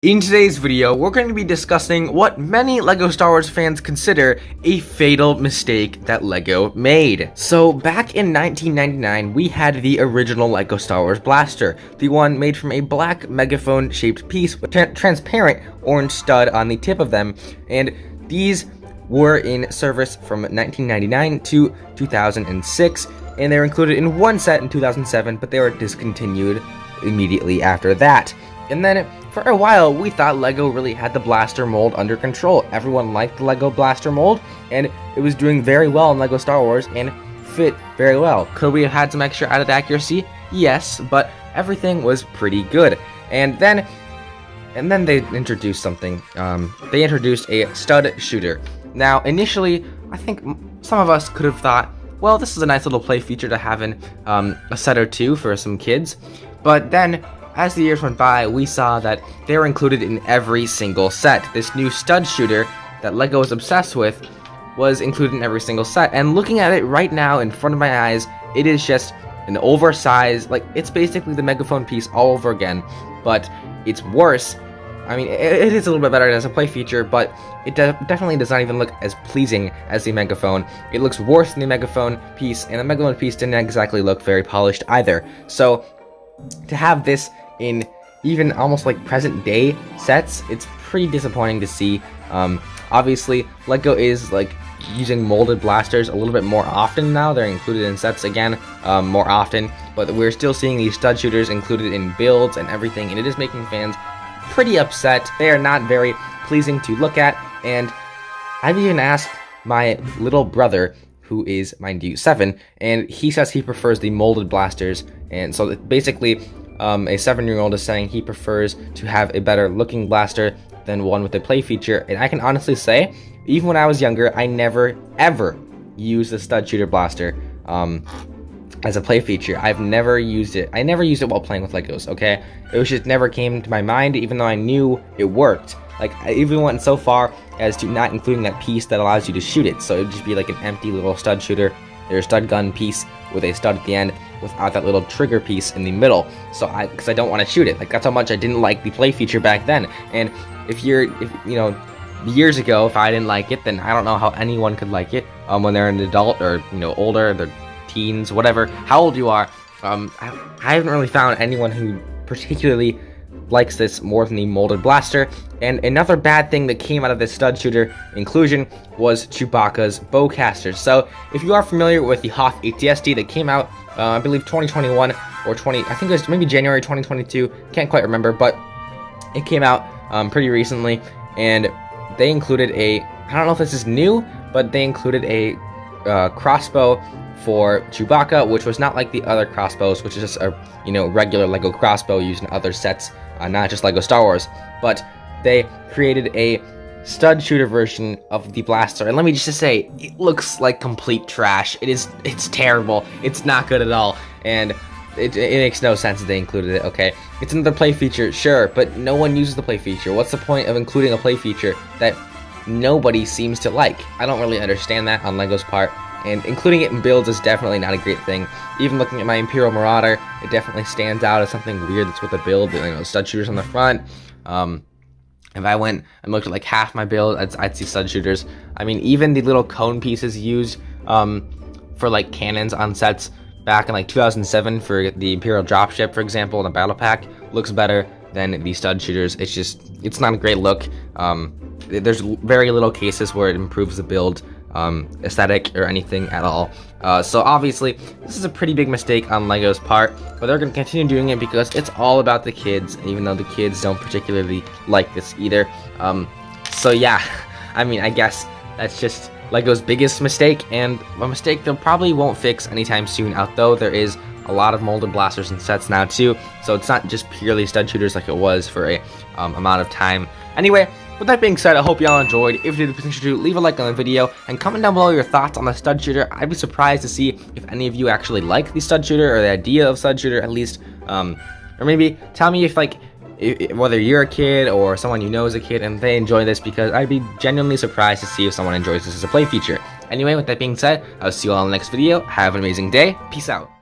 In today's video, we're going to be discussing what many LEGO Star Wars fans consider a fatal mistake that LEGO made. So, back in 1999, we had the original LEGO Star Wars blaster, the one made from a black megaphone-shaped piece with transparent orange stud on the tip of them, and these were in service from 1999 to 2006, and they were included in one set in 2007, but they were discontinued immediately after that. And then, for a while, we thought LEGO really had the blaster mold under control. Everyone liked the LEGO blaster mold, and it was doing very well in LEGO Star Wars and fit very well. Could we have had some extra added accuracy? Yes, but everything was pretty good. And then they introduced something. They introduced a stud shooter. Now, initially, I think some of us could have thought, well, this is a nice little play feature to have in a set or two for some kids. But then, as the years went by, we saw that they were included in every single set. This new stud shooter that LEGO was obsessed with was included in every single set. And looking at it right now in front of my eyes, it is just an oversized, like, it's basically the megaphone piece all over again, but it's worse. I mean, it is a little bit better as a play feature, but it definitely does not even look as pleasing as the megaphone. It looks worse than the megaphone piece, and the megaphone piece didn't exactly look very polished either. So, to have this in even almost like present day sets, it's pretty disappointing to see. Obviously, LEGO is like using molded blasters a little bit more often now. They're included in sets again more often, but we're still seeing these stud shooters included in builds and everything, and it is making fans pretty upset. They are not very pleasing to look at, and I've even asked my little brother, who is, mind you, 7, and he says he prefers the molded blasters. And so basically, a 7-year-old is saying he prefers to have a better looking blaster than one with a play feature. And I can honestly say, even when I was younger, I never ever used the stud shooter blaster as a play feature. I've never used it. I never used it while playing with Legos, okay? It was just never came to my mind, even though I knew it worked. Like, I even went so far as to not including that piece that allows you to shoot it. So it would just be like an empty little stud shooter, or stud gun piece with a stud at the end, without that little trigger piece in the middle. So because I don't want to shoot it. Like, that's how much I didn't like the play feature back then. And if you know, years ago, if I didn't like it, then I don't know how anyone could like it when they're an adult, or, you know, older, they're teens, whatever, how old you are. I haven't really found anyone who particularly likes this more than the molded blaster. And another bad thing that came out of this stud shooter inclusion was Chewbacca's bowcaster. So if you are familiar with the Hoth ATSD that came out, I believe 2021 or I think it was maybe January 2022, can't quite remember, but it came out pretty recently, and they included I don't know if this is new, but they included a crossbow for Chewbacca, which was not like the other crossbows, which is just a, you know, regular LEGO crossbow used in other sets, not just LEGO Star Wars, but they created a stud shooter version of the blaster, and let me just say, it looks like complete trash. It's terrible. It's not good at all, and it makes no sense that they included it. Okay, it's another play feature, sure, but no one uses the play feature. What's the point of including a play feature that nobody seems to like? I don't really understand that on LEGO's part. And including it in builds is definitely not a great thing. Even looking at my Imperial Marauder, it definitely stands out as something weird that's with a build. You know, stud shooters on the front. If I went and looked at like half my build, I'd see stud shooters. I mean, even the little cone pieces used for like cannons on sets back in like 2007 for the Imperial dropship, for example, in a battle pack, looks better than the stud shooters. It's not a great look. There's very little cases where it improves the build aesthetic or anything at all. So obviously this is a pretty big mistake on LEGO's part, but they're going to continue doing it because it's all about the kids, even though the kids don't particularly like this either. So yeah, I mean, I guess that's just LEGO's biggest mistake, and a mistake they probably won't fix anytime soon, although there is a lot of molded blasters and sets now too, so it's not just purely stud shooters like it was for a amount of time. Anyway, with that being said, I hope y'all enjoyed. If you did, please leave a like on the video and comment down below your thoughts on the stud shooter. I'd be surprised to see if any of you actually like the stud shooter, or the idea of stud shooter at least. Or maybe tell me if whether you're a kid or someone you know is a kid and they enjoy this, because I'd be genuinely surprised to see if someone enjoys this as a play feature. Anyway, with that being said, I'll see you all in the next video. Have an amazing day. Peace out.